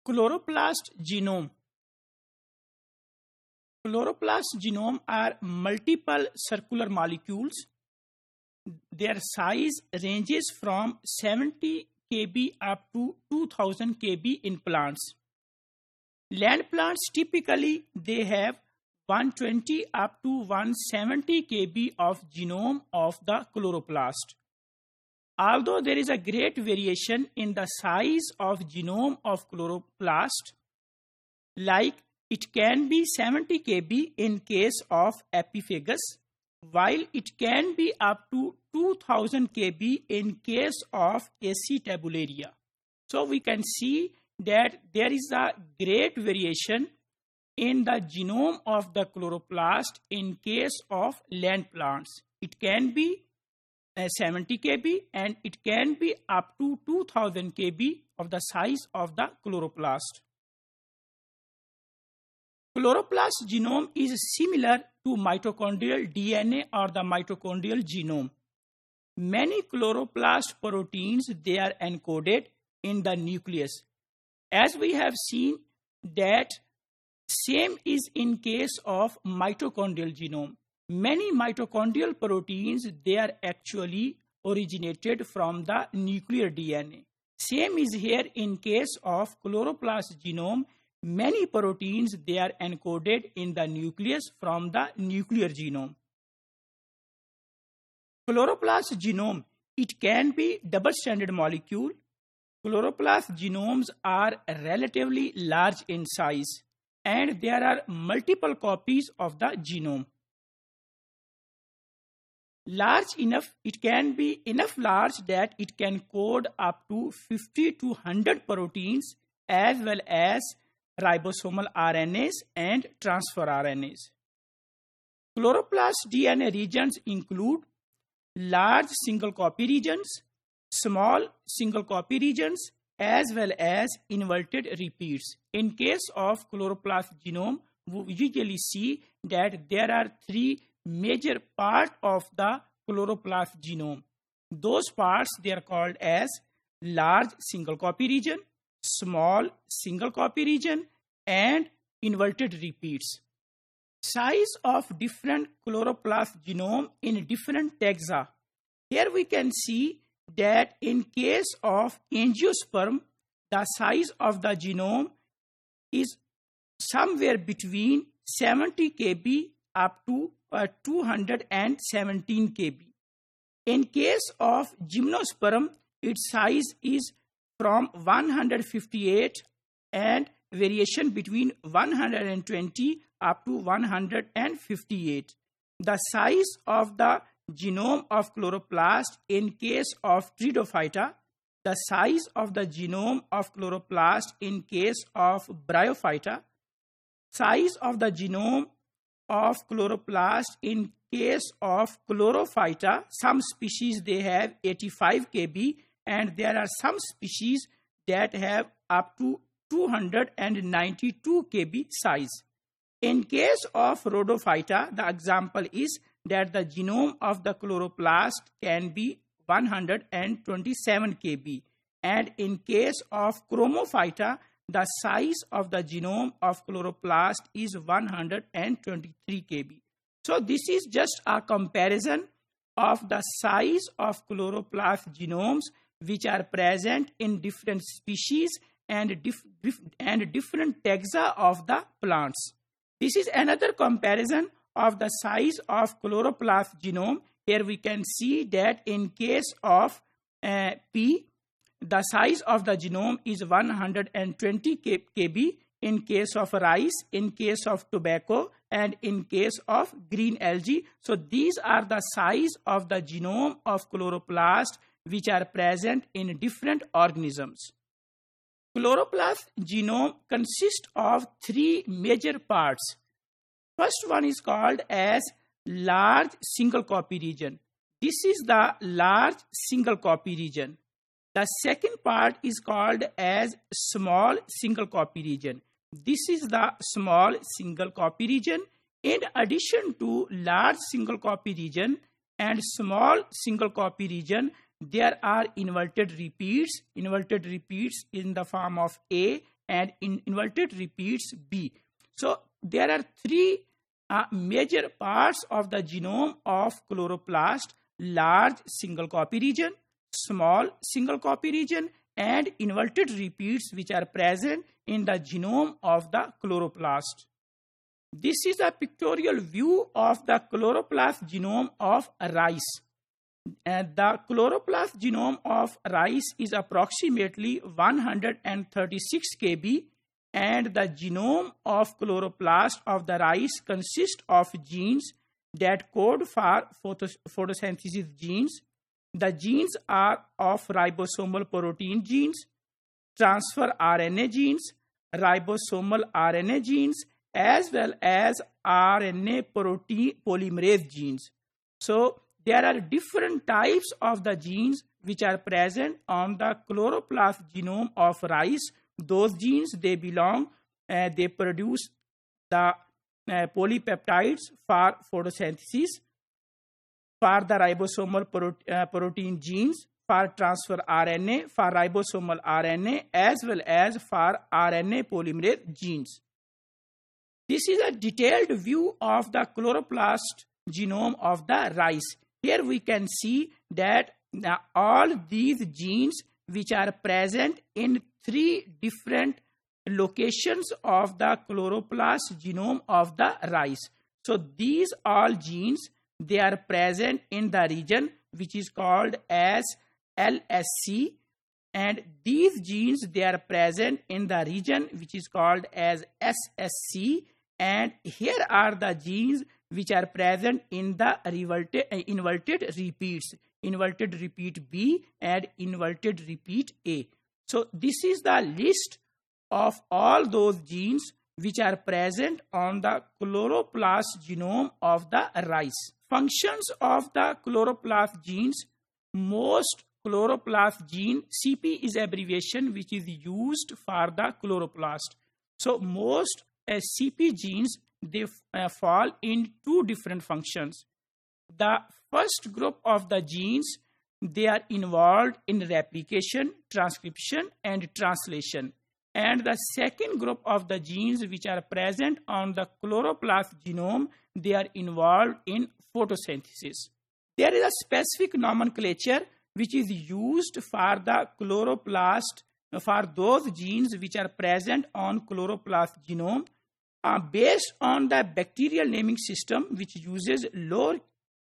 Chloroplast genome. Chloroplast genome are multiple circular molecules. Their size ranges from 70 kb up to 2000 kb in plants. Land plants typically they have 120 up to 170 kb of genome of the chloroplast. Although there is a great variation in the size of genome of chloroplast, like it can be 70 kb in case of Epiphagus, while it can be up to 2000 kb in case of Acetabularia. So we can see that there is a great variation in the genome of the chloroplast in case of land plants. It can be 70 kb and it can be up to 2000 kb of the size of the chloroplast. Chloroplast genome is similar to mitochondrial DNA or the mitochondrial genome. Many chloroplast proteins they are encoded in the nucleus. As we have seen that same is in case of mitochondrial genome. Many mitochondrial proteins they are actually originated from the nuclear DNA. Same is here in case of chloroplast genome. Many proteins they are encoded in the nucleus from the nuclear genome. Chloroplast genome, it can be double-stranded molecule. Chloroplast genomes are relatively large in size and there are multiple copies of the genome. Large enough, it can be enough large that it can code up to 50 to 100 proteins as well as ribosomal RNAs and transfer RNAs. Chloroplast DNA regions include large single copy regions, small single copy regions, as well as inverted repeats. In case of chloroplast genome, we usually see that there are three major parts of the chloroplast genome. Those parts they are called as large single copy region, small single copy region, and inverted repeats. Size of different chloroplast genome in different taxa. Here we can see that in case of angiosperm, the size of the genome is somewhere between 70 kb up to 217 kb. In case of gymnosperm, its size is from 158 and variation between 120 up to 158. The size of the genome of chloroplast in case of Pteridophyta, the size of the genome of chloroplast in case of Bryophyta, size of the genome of chloroplast in case of Chlorophyta. Some species they have 85 kb and there are some species that have up to 292 kb size. In case of Rhodophyta, the example is that the genome of the chloroplast can be 127 kb, and in case of Chromophyta, the size of the genome of chloroplast is 123 kb. So this is just a comparison of the size of chloroplast genomes which are present in different species and different taxa of the plants. This is another comparison of the size of chloroplast genome. Here we can see that in case of P, the size of the genome is 120 kb in case of rice, in case of tobacco, and in case of green algae. So these are the size of the genome of chloroplast which are present in different organisms. Chloroplast genome consists of three major parts. First one is called as large single copy region. This is the large single copy region. The second part is called as small single copy region. This is the small single copy region. In addition to large single copy region and small single copy region, there are inverted repeats in the form of A and inverted repeats B. So there are three major parts of the genome of chloroplast: large single copy region, small single copy region, and inverted repeats which are present in the genome of the chloroplast. This is a pictorial view of the chloroplast genome of rice. The chloroplast genome of rice is approximately 136 kb, and the genome of chloroplast of the rice consists of genes that code for photosynthesis genes. The genes are of ribosomal protein genes, transfer RNA genes, ribosomal RNA genes, as well as RNA protein polymerase genes. So there are different types of the genes which are present on the chloroplast genome of rice. Those genes, they produce the polypeptides for photosynthesis, for the ribosomal protein genes, for transfer RNA, for ribosomal RNA, as well as for RNA polymerase genes. This is a detailed view of the chloroplast genome of the rice. Here we can see that all these genes which are present in three different locations of the chloroplast genome of the rice. So these all genes, they are present in the region which is called as LSC, and these genes, they are present in the region which is called as SSC, and here are the genes which are present in the inverted repeats, inverted repeat B and inverted repeat A. So this is the list of all those genes which are present on the chloroplast genome of the rice. Functions of the chloroplast genes: most chloroplast gene, CP is abbreviation which is used for the chloroplast. So most CP genes, they fall in two different functions. The first group of the genes, they are involved in replication, transcription, and translation. And the second group of the genes which are present on the chloroplast genome, they are involved in photosynthesis. There is a specific nomenclature which is used for the chloroplast, for those genes which are present on chloroplast genome, based on the bacterial naming system which uses lower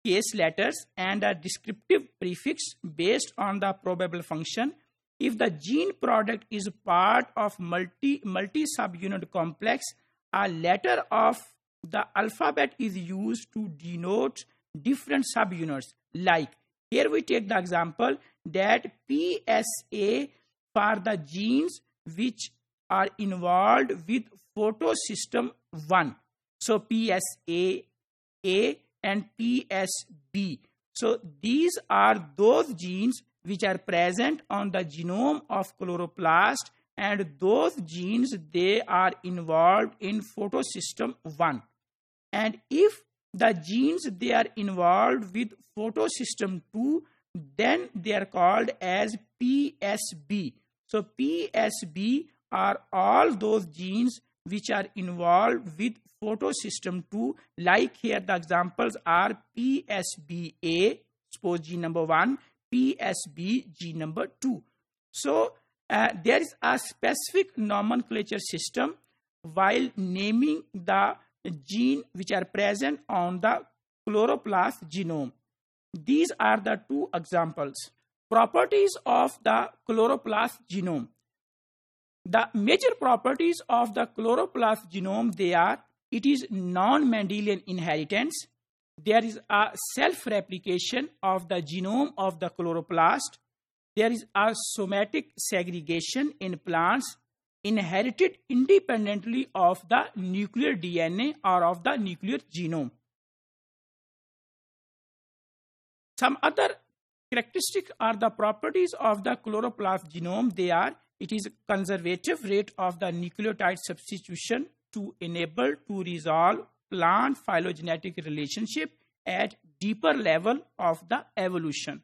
case letters and a descriptive prefix based on the probable function. If the gene product is part of multi-subunit complex, a letter of the alphabet is used to denote different subunits. Like here we take the example that PSA for the genes which are involved with photosystem 1. So PSA A and PSB. So these are those genes which are present on the genome of chloroplast, and those genes, they are involved in photosystem 1. And if the genes, they are involved with photosystem 2, then they are called as PSB. So PSB are all those genes which are involved with photosystem 2. Like here the examples are PSBA, suppose gene number 1, PSB gene number 2. So there is a specific nomenclature system while naming the gene which are present on the chloroplast genome. These are the two examples. Properties of the chloroplast genome. The major properties of the chloroplast genome, they are: it is non-Mendelian inheritance. There is a self-replication of the genome of the chloroplast. There is a somatic segregation in plants inherited independently of the nuclear DNA or of the nuclear genome. Some other characteristics are the properties of the chloroplast genome. They are: it is a conservative rate of the nucleotide substitution to enable to resolve plant phylogenetic relationship at deeper level of the evolution.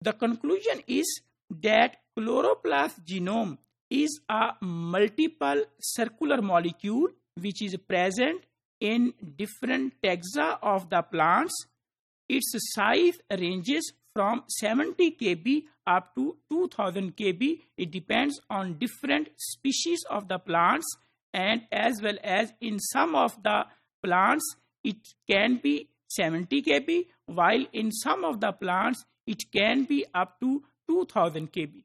The conclusion is that chloroplast genome is a multiple circular molecule which is present in different taxa of the plants. Its size ranges from 70 kb up to 2000 kb. It depends on different species of the plants, and as well as in some of the plants it can be 70 kb, while in some of the plants it can be up to 2000 kb.